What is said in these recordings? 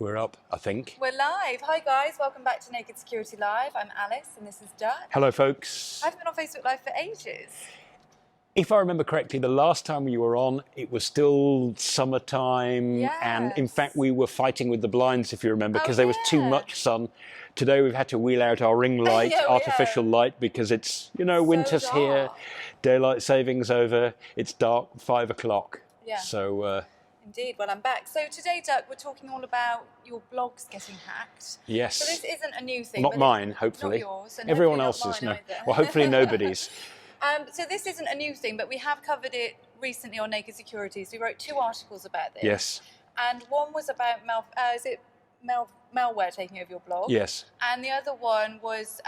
We're up, I think. We're live. Hi guys, welcome back to Naked Security Live. I'm Alice and this is Duck. Hello folks. I've been on Facebook Live for ages. If I remember correctly, the last time you were on, it was still summertime. Yes. And in fact, we were fighting with the blinds, if you remember, because there was too much sun. Today we've had to wheel out our ring light, artificial light, because it's, you know, winter's here, daylight savings over, it's dark, 5 o'clock. Yeah. So, Indeed, well, I'm back. So today, Duck, we're talking all about your blogs getting hacked. yes. So this isn't a new thing. Not mine, hopefully. Not yours. And everyone hopefully else's, not no. mine either. Well, hopefully nobody's. So this isn't a new thing, but we have covered it recently on Naked Security. So we wrote 2 articles about this. Yes. And one was about malware taking over your blog. Yes. And the other one was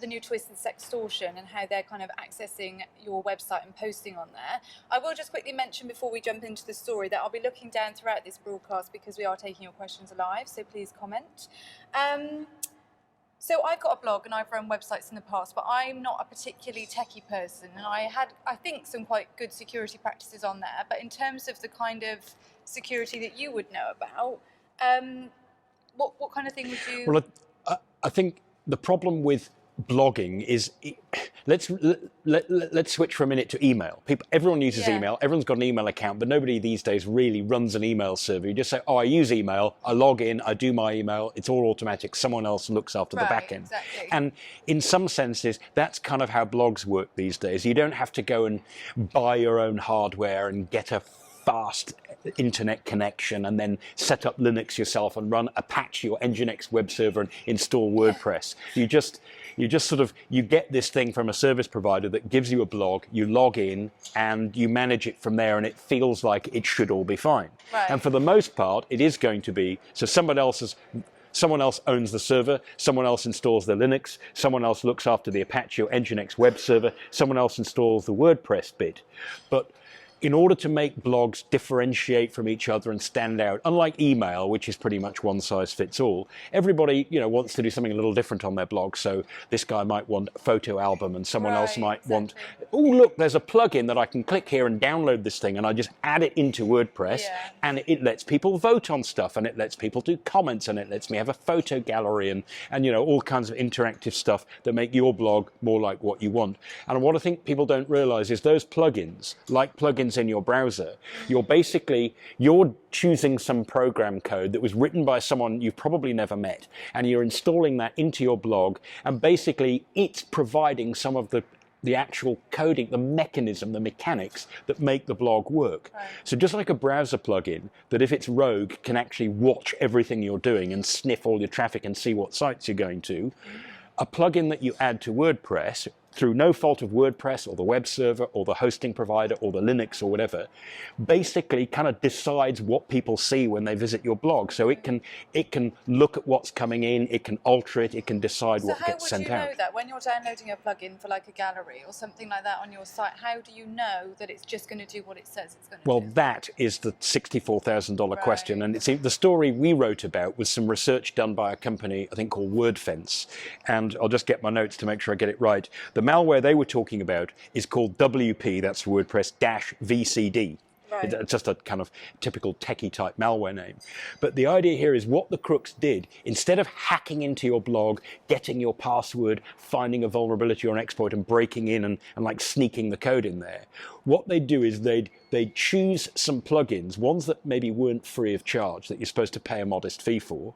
the new twist in sextortion and how they're kind of accessing your website and posting on there. I will just quickly mention before we jump into the story that I'll be looking down throughout this broadcast because we are taking your questions live, so please comment. So I've got a blog and I've run websites in the past, but I'm not a particularly techie person, and I had, I think, some quite good security practices on there. But in terms of the kind of security that you would know about, what kind of thing would you... Well, I think the problem with blogging is, let's switch for a minute to email. Everyone uses email. Everyone's got an email account, but nobody these days really runs an email server. You just say, oh, I use email, I log in, I do my email, it's all automatic. Someone else looks after the back end. Exactly. And in some senses, that's kind of how blogs work these days. You don't have to go and buy your own hardware and get a fast internet connection and then set up Linux yourself and run Apache or Nginx web server and install WordPress. You just sort of, you get this thing from a service provider that gives you a blog, you log in and you manage it from there, and it feels like it should all be fine. Right. And for the most part, it is going to be, so someone else owns the server, someone else installs the Linux, someone else looks after the Apache or Nginx web server, someone else installs the WordPress bit. But in order to make blogs differentiate from each other and stand out, unlike email, which is pretty much one size fits all, everybody, you know, wants to do something a little different on their blog. So this guy might want a photo album, and someone else might want, oh look, there's a plugin that I can click here and download this thing, and I just add it into WordPress, and it lets people vote on stuff, and it lets people do comments, and it lets me have a photo gallery, and you know, all kinds of interactive stuff that make your blog more like what you want. And what I think people don't realize is those plugins, like plugins in your browser, you're choosing some program code that was written by someone you've probably never met, and you're installing that into your blog, and basically it's providing some of the actual coding, the mechanism, the mechanics that make the blog work. Right. So just like a browser plugin that, if it's rogue, can actually watch everything you're doing and sniff all your traffic and see what sites you're going to, a plugin that you add to WordPress through no fault of WordPress or the web server or the hosting provider or the Linux or whatever, basically kind of decides what people see when they visit your blog. So it can look at what's coming in, it can alter it, it can decide what gets sent out. So how would you know that when you're downloading a plugin for like a gallery or something like that on your site? How do you know that it's just going to do what it says it's going to do? Well, that is the $64,000 question. And it's the story we wrote about was some research done by a company, I think, called Wordfence. And I'll just get my notes to make sure I get it right. The malware they were talking about is called WP, that's WordPress -VCD. Right. It's just a kind of typical techie type malware name. But the idea here is what the crooks did, instead of hacking into your blog, getting your password, finding a vulnerability or an exploit and breaking in and like sneaking the code in there, what they'd do is they'd choose some plugins, ones that maybe weren't free of charge, that you're supposed to pay a modest fee for.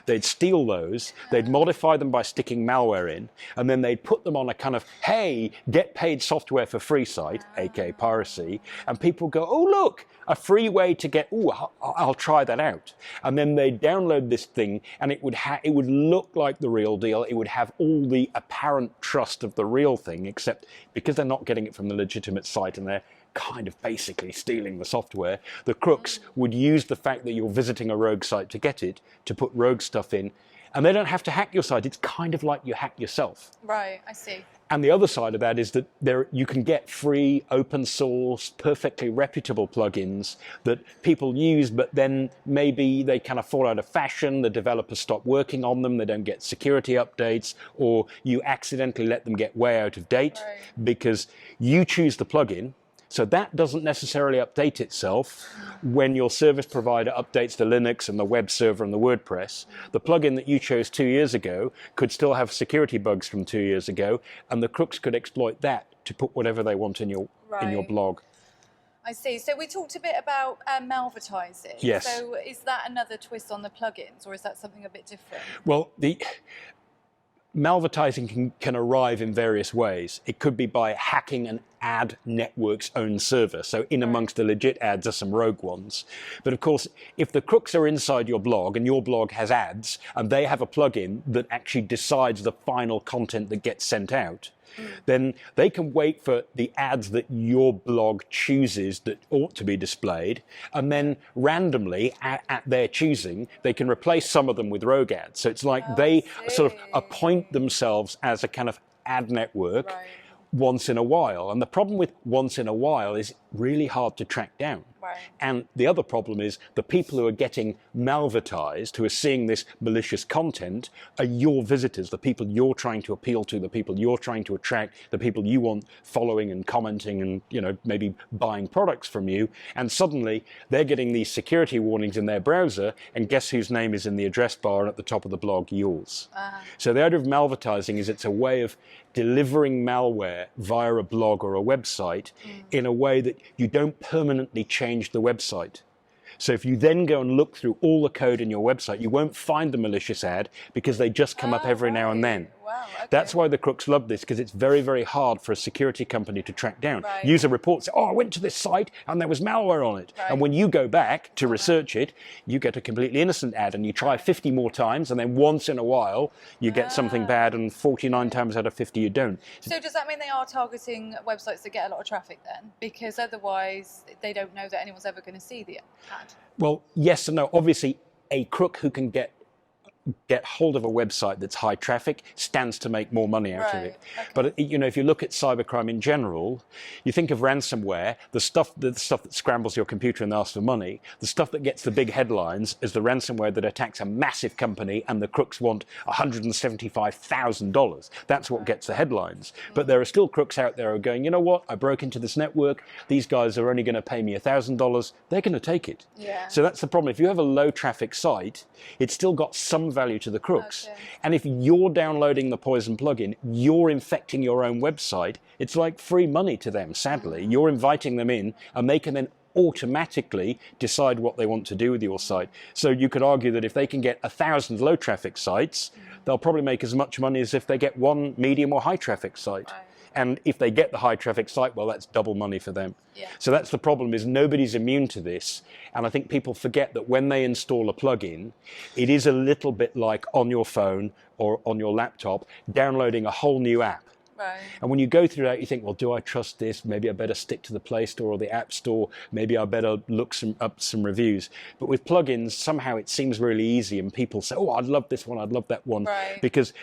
They'd steal those, they'd modify them by sticking malware in, and then they'd put them on a kind of, hey, get paid software for free site, aka piracy, and people go, oh look, a free way to get, oh, I'll try that out. And then they'd download this thing, and it would look like the real deal, it would have all the apparent trust of the real thing, except because they're not getting it from the legitimate site and they're kind of basically stealing the software, the crooks would use the fact that you're visiting a rogue site to get it, to put rogue stuff in, and they don't have to hack your site. It's kind of like you hack yourself. Right, I see. And the other side of that is that you can get free, open source, perfectly reputable plugins that people use, but then maybe they kind of fall out of fashion, the developers stop working on them, they don't get security updates, or you accidentally let them get way out of date because you choose the plugin. So that doesn't necessarily update itself when your service provider updates the Linux and the web server and the WordPress. The plugin that you chose 2 years ago could still have security bugs from 2 years ago, and the crooks could exploit that to put whatever they want in your blog. I see. So we talked a bit about malvertising. Yes. So is that another twist on the plugins, or is that something a bit different? Well, the malvertising can arrive in various ways. It could be by hacking an ad network's own server. So in amongst the legit ads are some rogue ones. But of course, if the crooks are inside your blog and your blog has ads and they have a plugin that actually decides the final content that gets sent out, then they can wait for the ads that your blog chooses that ought to be displayed, and then randomly, at their choosing, they can replace some of them with rogue ads. So it's like they sort of appoint themselves as a kind of ad network once in a while. And the problem with once in a while is really hard to track down. And the other problem is the people who are getting malvertised, who are seeing this malicious content, are your visitors, the people you're trying to appeal to, the people you're trying to attract, the people you want following and commenting and, you know, maybe buying products from you. And suddenly they're getting these security warnings in their browser, and guess whose name is in the address bar and at the top of the blog? Yours. So the idea of malvertising is it's a way of delivering malware via a blog or a website in a way that you don't permanently change the website. So if you then go and look through all the code in your website, you won't find the malicious ad because they just come up every now and then. That's why the crooks love this, because it's very, very hard for a security company to track down. User reports, oh, I went to this site and there was malware on it. And when you go back to research it, you get a completely innocent ad, and you try 50 more times, and then once in a while you get something bad, and 49 times out of 50 you don't. So does that mean they are targeting websites that get a lot of traffic then? Because otherwise they don't know that anyone's ever going to see the ad. Well, yes and no. Obviously, a crook who can get hold of a website that's high traffic stands to make more money out of it. But you know, if you look at cybercrime in general, you think of ransomware, the stuff that scrambles your computer and asks for money. The stuff that gets the big headlines is the ransomware that attacks a massive company and the crooks want $175,000. That's what gets the headlines. But there are still crooks out there who are going, you know what, I broke into this network, these guys are only going to pay me $1,000, they're going to take it. So that's the problem. If you have a low traffic site, it's still got some value to the crooks. And if you're downloading the poison plugin, you're infecting your own website. It's like free money to them, sadly. You're inviting them in, and they can then automatically decide what they want to do with your site. So you could argue that if they can get 1,000 low traffic sites, they'll probably make as much money as if they get one medium or high traffic site. And if they get the high traffic site, well, that's double money for them. So that's the problem, is nobody's immune to this. And I think people forget that when they install a plugin, it is a little bit like on your phone or on your laptop, downloading a whole new app. And when you go through that, you think, well, do I trust this? Maybe I better stick to the Play Store or the App Store. Maybe I better look up some reviews. But with plugins, somehow it seems really easy, and people say, oh, I'd love this one, I'd love that one. Because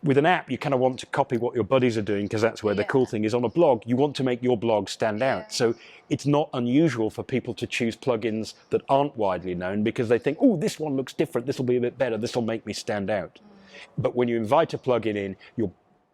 with an app, you kind of want to copy what your buddies are doing, because that's where the cool thing is. On a blog, you want to make your blog stand out. So it's not unusual for people to choose plugins that aren't widely known, because they think, oh, this one looks different, this will be a bit better, this will make me stand out. But when you invite a plugin in,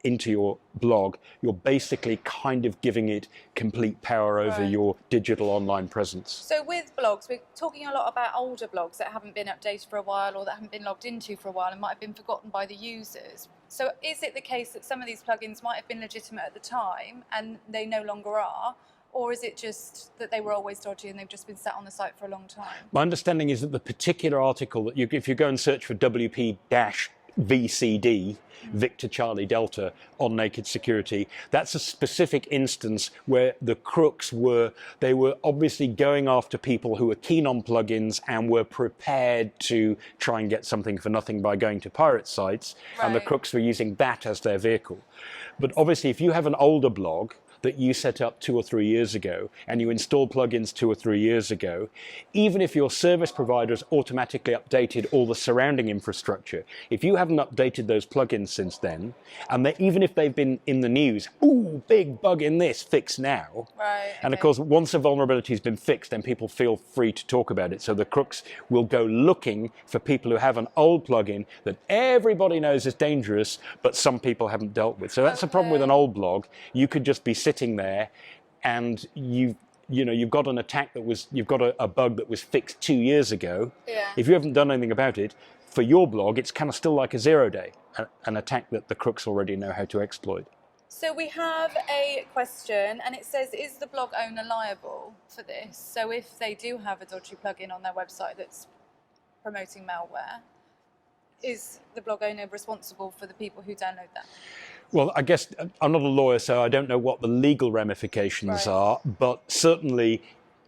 into your blog, you're basically kind of giving it complete power over your digital online presence. So with blogs, we're talking a lot about older blogs that haven't been updated for a while, or that haven't been logged into for a while and might have been forgotten by the users. So is it the case that some of these plugins might have been legitimate at the time and they no longer are? Or is it just that they were always dodgy and they've just been sat on the site for a long time? My understanding is that the particular article that if you go and search for WP-VCD, Victor Charlie Delta, on naked security, that's a specific instance where the crooks were obviously going after people who were keen on plugins and were prepared to try and get something for nothing by going to pirate sites, and the crooks were using that as their vehicle. But obviously, if you have an older blog that you set up 2 or 3 years ago, and you install plugins 2 or 3 years ago, even if your service provider has automatically updated all the surrounding infrastructure, if you haven't updated those plugins since then, and even if they've been in the news, ooh, big bug in this, fix now. And of course, once a vulnerability has been fixed, then people feel free to talk about it. So the crooks will go looking for people who have an old plugin that everybody knows is dangerous, but some people haven't dealt with. So that's the problem with an old blog. You could just be sitting there and you've got an attack you've got a bug that was fixed 2 years ago. Yeah. If you haven't done anything about it, for your blog, it's kind of still like a 0 day, an attack that the crooks already know how to exploit. So we have a question, and it says, is the blog owner liable for this? So if they do have a dodgy plugin on their website that's promoting malware, is the blog owner responsible for the people who download that? Well, I guess I'm not a lawyer, so I don't know what the legal ramifications are, but certainly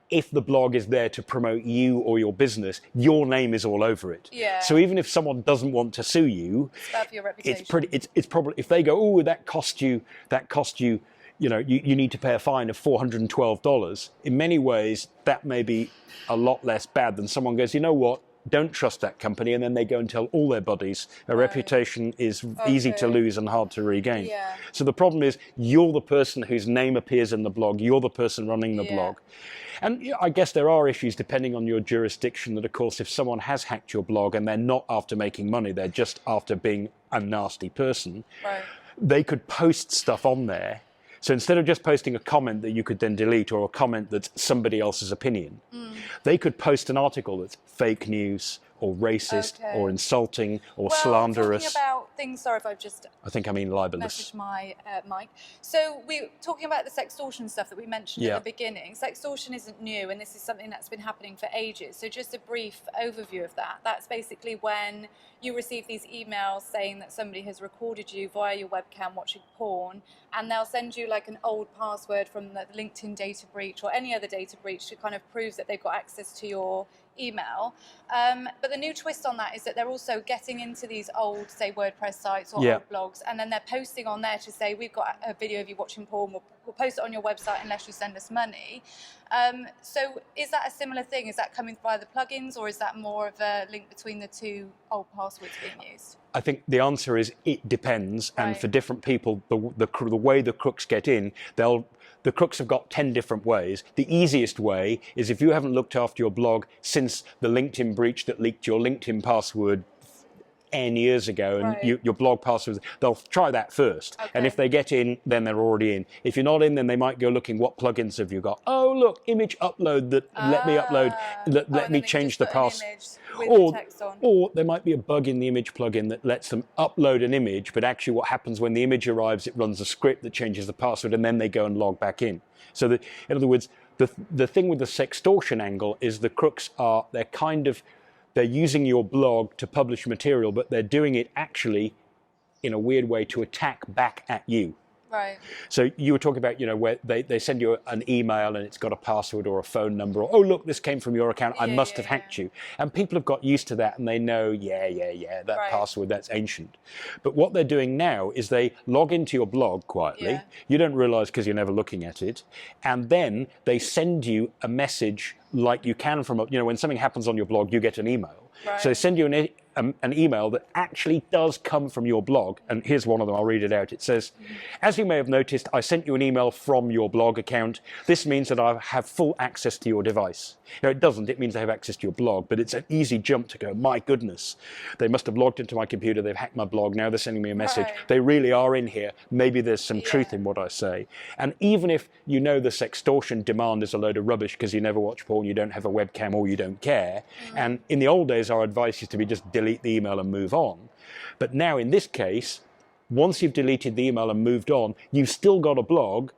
if the blog is there to promote you or your business, your name is all over it. Yeah. So even if someone doesn't want to sue you, It's bad for your reputation. it's probably, if they go, oh, that cost you, you need to pay a fine of $412. In many ways, that may be a lot less bad than someone goes, you know what? Don't trust that company, and then they go and tell all their buddies. A reputation is easy to lose and hard to regain. Yeah. So the problem is you're the person whose name appears in the blog, you're the person running the blog. And I guess there are issues depending on your jurisdiction that, of course, if someone has hacked your blog and they're not after making money, they're just after being a nasty person, they could post stuff on there. So instead of just posting a comment that you could then delete, or a comment that's somebody else's opinion, they could post an article that's fake news or racist or insulting or slanderous. Talking about things, sorry if I've just I think I mean libelous. messaged my mic. So we're talking about the sextortion stuff that we mentioned at the beginning. Sextortion isn't new, and this is something that's been happening for ages. So just a brief overview of that. That's basically when you receive these emails saying that somebody has recorded you via your webcam watching porn, and they'll send you like an old password from the LinkedIn data breach or any other data breach to kind of prove that they've got access to your email. But the new twist on that is that they're also getting into these old, say, WordPress sites or old blogs, and then they're posting on there to say, we've got a video of you watching porn, we'll post it on your website unless you send us money. So is that a similar thing? Is that coming via the plugins, or is that more of a link between the two old passwords being used? I think the answer is it depends, and for different people, the way the crooks get in, the crooks have got 10 different ways. The easiest way is if you haven't looked after your blog since the LinkedIn breach that leaked your LinkedIn password N years ago, and your blog passwords, they'll try that first. And if they get in, then they're already in. If you're not in, then they might go looking, what plugins have you got? Oh, look, image upload, let me upload, let me change the password. Or there might be a bug in the image plugin that lets them upload an image, but actually what happens when the image arrives, it runs a script that changes the password, and then they go and log back in. So in other words, the thing with the sextortion angle is the crooks they're using your blog to publish material, but they're doing it actually in a weird way to attack back at you. Right. So you were talking about, where they send you an email and it's got a password or a phone number, or, oh, look, this came from your account, I must have hacked you. And people have got used to that, and they know, that password, that's ancient. But what they're doing now is they log into your blog quietly. You don't realize because you're never looking at it. And then they send you a message like you can from, when something happens on your blog, you get an email. So they send you an email that actually does come from your blog. And here's one of them, I'll read it out. It says, as you may have noticed, I sent you an email from your blog account. This means that I have full access to your device. It doesn't, it means I have access to your blog, but it's an easy jump to go, my goodness, they must have logged into my computer, they've hacked my blog, now they're sending me a message. They really are in here. Maybe there's some truth in what I say. And even if you know the sextortion demand is a load of rubbish because you never watch porn, you don't have a webcam, or you don't care, and in the old days our advice used to be just delete the email and move on. But now in this case, once you've deleted the email and moved on, you've still got a blog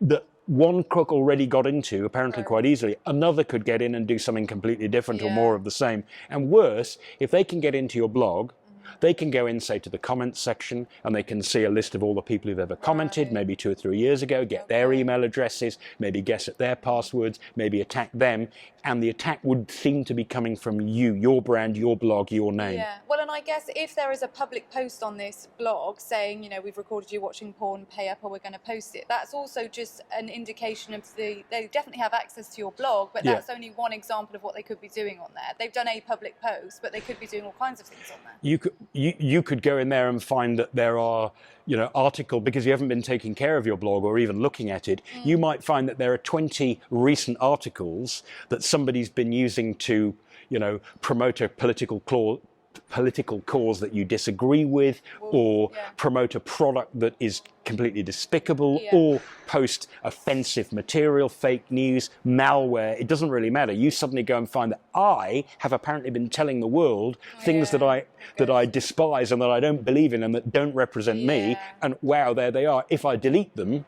that one crook already got into, apparently quite easily. Another could get in and do something completely different or more of the same. And worse, if they can get into your blog, they can go in, say, to the comments section, and they can see a list of all the people who've ever commented, maybe 2 or 3 years ago, get their email addresses, maybe guess at their passwords, maybe attack them. And the attack would seem to be coming from you, your brand, your blog, your name. Yeah, well, and I guess if there is a public post on this blog saying, we've recorded you watching porn, pay up, or we're going to post it, that's also just an indication of they definitely have access to your blog, but that's only one example of what they could be doing on there. They've done a public post, but they could be doing all kinds of things on there. You could go in there and find that there are, article, because you haven't been taking care of your blog or even looking at it, you might find that there are 20 recent articles that somebody's been using to, promote a political political cause that you disagree with, or promote a product that is completely despicable, or post offensive material, fake news, malware. It doesn't really matter. You suddenly go and find that I have apparently been telling the world things that I despise and that I don't believe in and that don't represent me, and wow, there they are. If I delete them,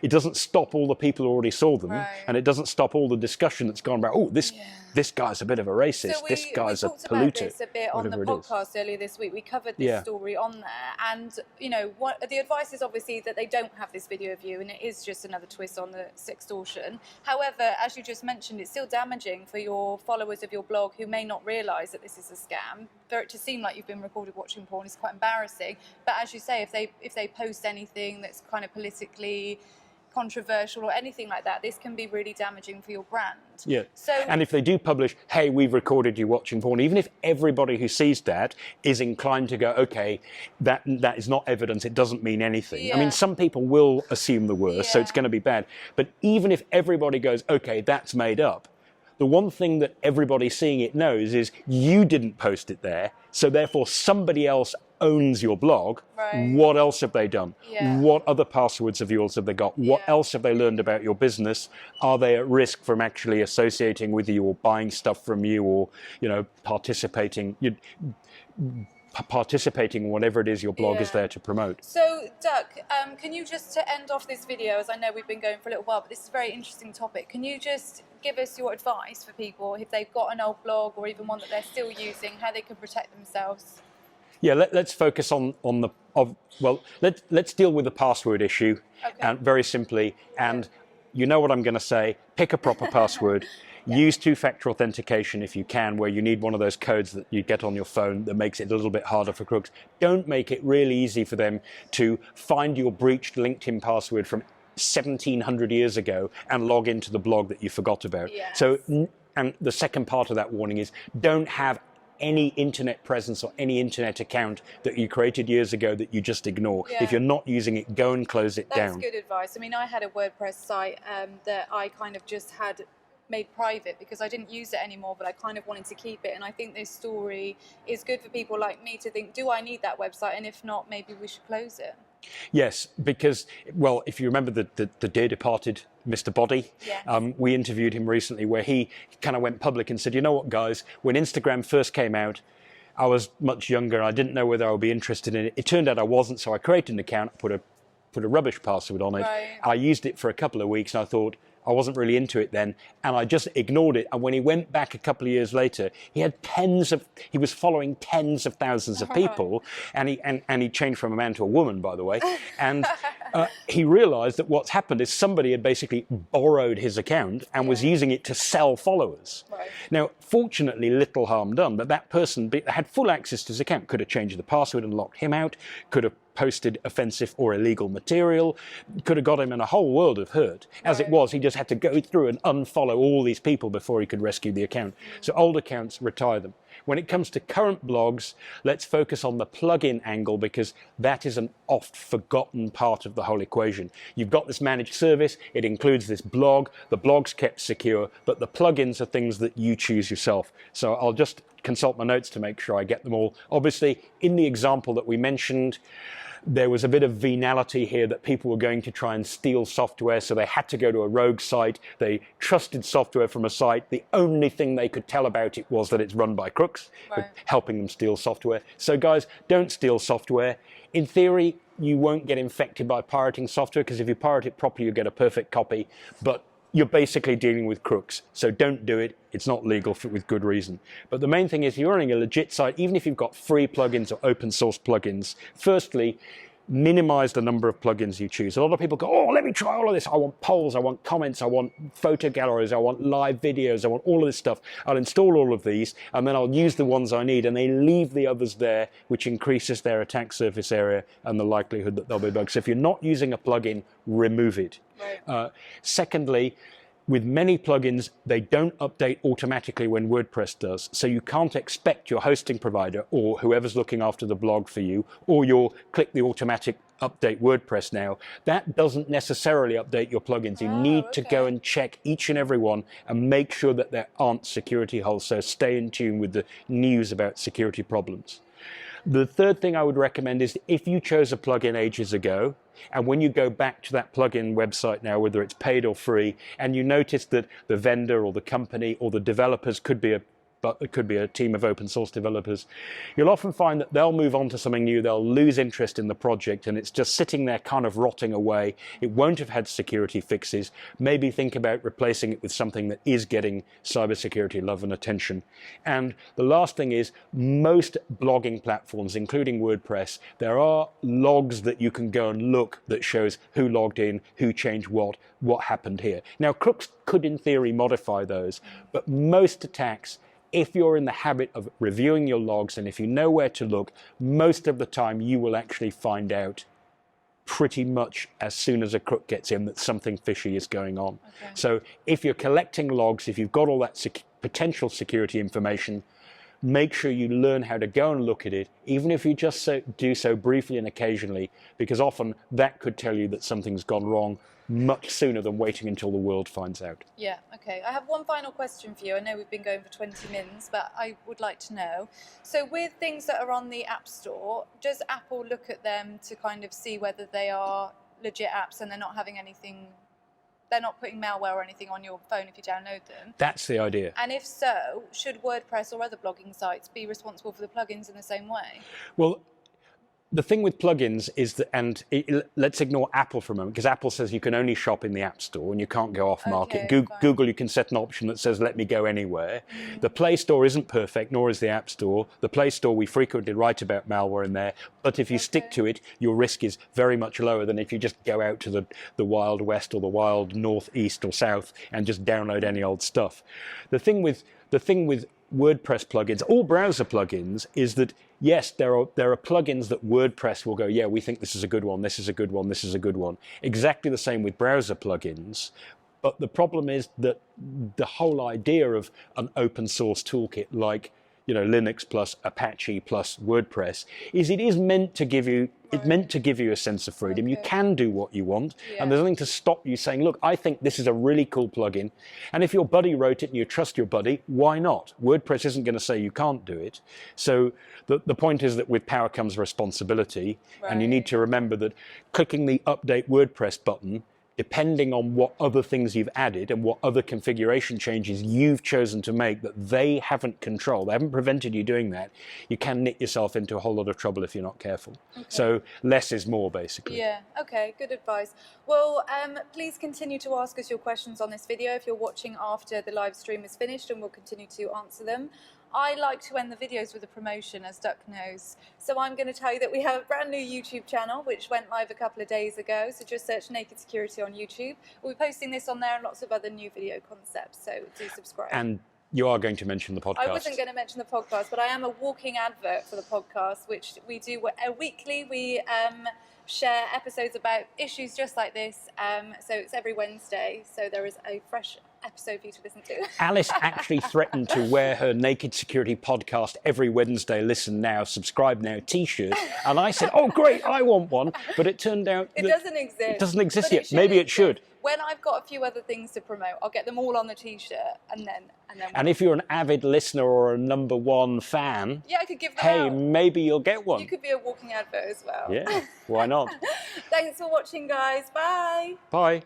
it doesn't stop all the people who already saw them, and it doesn't stop all the discussion that's gone about, oh, this guy's a bit of a racist, so this guy's a polluter. We talked about this a bit on the podcast earlier this week. We covered this story on there, and you know, the advice is obviously that they don't have this video of you, and it is just another twist on the sextortion. However, as you just mentioned, it's still damaging for your followers of your blog who may not realise that this is a scam. For it to seem like you've been recorded watching porn is quite embarrassing. But as you say, if they post anything that's kind of politically controversial or anything like that, this can be really damaging for your brand. Yeah. So, and if they do publish, hey, we've recorded you watching porn, even if everybody who sees that is inclined to go, okay, that is not evidence, it doesn't mean anything. I mean, some people will assume the worst, so it's going to be bad. But even if everybody goes, okay, that's made up, the one thing that everybody seeing it knows is you didn't post it there, so therefore somebody else owns your blog. What else have they done? What other passwords of yours have they got? What else have they learned about your business? Are they at risk from actually associating with you or buying stuff from you, or, you know, participating in whatever it is your blog is there to promote? So, Duck, can you just, to end off this video, as I know we've been going for a little while, but this is a very interesting topic, can you just give us your advice for people if they've got an old blog or even one that they're still using, how they can protect themselves? Yeah, let's focus on the let's deal with the password issue, and very simply. And you know what I'm going to say: pick a proper password. Use two-factor authentication if you can, where you need one of those codes that you get on your phone that makes it a little bit harder for crooks. Don't make it really easy for them to find your breached LinkedIn password from 1700 years ago and log into the blog that you forgot about. So, and the second part of that warning is, don't have any internet presence or any internet account that you created years ago that you just ignore. If you're not using it, go and close it down. That's good advice. I mean, I had a WordPress site that I kind of just had made private because I didn't use it anymore, but I kind of wanted to keep it. And I think this story is good for people like me to think, do I need that website? And if not, maybe we should close it. Yes, because, well, if you remember the dear departed Mr. Body, we interviewed him recently, where he kind of went public and said, you know what, guys, when Instagram first came out, I was much younger and I didn't know whether I would be interested in it. It turned out I wasn't, so I created an account, put a rubbish password on it. I used it for a couple of weeks and I thought, I wasn't really into it then, and I just ignored it. And when he went back a couple of years later, he was following tens of thousands of people, and he changed from a man to a woman, by the way. And he realized that what's happened is somebody had basically borrowed his account and was using it to sell followers. Now, fortunately, little harm done, but that person had full access to his account, could have changed the password and locked him out, could have posted offensive or illegal material, could have got him in a whole world of hurt. As it was, he just had to go through and unfollow all these people before he could rescue the account. So old accounts, retire them. When it comes to current blogs, let's focus on the plugin angle, because that is an oft forgotten part of the whole equation. You've got this managed service, it includes this blog, the blog's kept secure, but the plugins are things that you choose yourself. So I'll just consult my notes to make sure I get them all. Obviously, in the example that we mentioned, there was a bit of venality here that people were going to try and steal software, so they had to go to a rogue site. They trusted software from a site. The only thing they could tell about it was that it's run by crooks, helping them steal software. So guys, don't steal software. In theory, you won't get infected by pirating software, because if you pirate it properly, you get a perfect copy. But you're basically dealing with crooks, so don't do it. It's not legal with good reason. But the main thing is, you're running a legit site, even if you've got free plugins or open source plugins, firstly, minimize the number of plugins you choose. A lot of people go, oh, let me try all of this. I want polls, I want comments, I want photo galleries, I want live videos, I want all of this stuff. I'll install all of these, and then I'll use the ones I need, and they leave the others there, which increases their attack surface area and the likelihood that there'll be bugs. So if you're not using a plugin, remove it. Secondly, with many plugins, they don't update automatically when WordPress does. So you can't expect your hosting provider or whoever's looking after the blog for you, or you'll click the automatic update WordPress now. That doesn't necessarily update your plugins. You need to go and check each and every one and make sure that there aren't security holes. So stay in tune with the news about security problems. The third thing I would recommend is if you chose a plugin ages ago, and when you go back to that plugin website now, whether it's paid or free, and you notice that the vendor or the company or the developers could be a team of open source developers, you'll often find that they'll move on to something new, they'll lose interest in the project, and it's just sitting there kind of rotting away. It won't have had security fixes. Maybe think about replacing it with something that is getting cybersecurity love and attention. And the last thing is, most blogging platforms, including WordPress, there are logs that you can go and look that shows who logged in, who changed what happened here. Now, crooks could in theory modify those, but most attacks, if you're in the habit of reviewing your logs and if you know where to look, most of the time you will actually find out pretty much as soon as a crook gets in that something fishy is going on. Okay. So if you're collecting logs, if you've got all that potential security information, make sure you learn how to go and look at it, even if you just do so briefly and occasionally, because often that could tell you that something's gone wrong much sooner than waiting until the world finds out. Yeah, okay. I have one final question for you. I know we've been going for 20 minutes, but I would like to know. So with things that are on the App Store, does Apple look at them to kind of see whether they are legit apps and they're not having anything, they're not putting malware or anything on your phone if you download them? That's the idea. And if so, should WordPress or other blogging sites be responsible for the plugins in the same way? Well, the thing with plugins is that, let's ignore Apple for a moment, because Apple says you can only shop in the App Store and you can't go off market. Okay, Google, you can set an option that says, let me go anywhere. The Play Store isn't perfect, nor is the App Store. The Play Store, we frequently write about malware in there, but if you stick to it, your risk is very much lower than if you just go out to the Wild West or the Wild North, East or South and just download any old stuff. The thing with WordPress plugins, all browser plugins, is that yes, there are plugins that WordPress will go, yeah, we think this is a good one, this is a good one, this is a good one. Exactly the same with browser plugins. But the problem is that the whole idea of an open source toolkit like, you know, Linux plus Apache plus WordPress is it is meant to give you a sense of freedom. You can do what you want, and there's nothing to stop you saying, look, I think this is a really cool plugin, and if your buddy wrote it and you trust your buddy, why not? WordPress isn't going to say you can't do it. So the point is that with power comes responsibility, and you need to remember that clicking the update WordPress button, depending on what other things you've added and what other configuration changes you've chosen to make that they haven't controlled, they haven't prevented you doing that, you can knit yourself into a whole lot of trouble if you're not careful. Okay. So less is more, basically. Yeah, okay, good advice. Well, please continue to ask us your questions on this video if you're watching after the live stream is finished, and we'll continue to answer them. I like to end the videos with a promotion, as Duck knows. So I'm going to tell you that we have a brand new YouTube channel, which went live a couple of days ago. So just search Naked Security on YouTube. We'll be posting this on there and lots of other new video concepts. So do subscribe. And you are going to mention the podcast. I wasn't going to mention the podcast, but I am a walking advert for the podcast, which we do weekly. We share episodes about issues just like this. So it's every Wednesday. So there is a fresh episode for you to listen to. Alice actually threatened to wear her Naked Security podcast every Wednesday, listen now, subscribe now t-shirt, and I said, oh great, I want one, but it turned out it doesn't exist. It doesn't exist yet. Maybe it should. When I've got a few other things to promote, I'll get them all on the t-shirt, and then and if you're an avid listener or a #1 fan, yeah, I could give them out. Maybe you'll get one. You could be a walking advert as well. Yeah, why not? Thanks for watching, guys. Bye. Bye.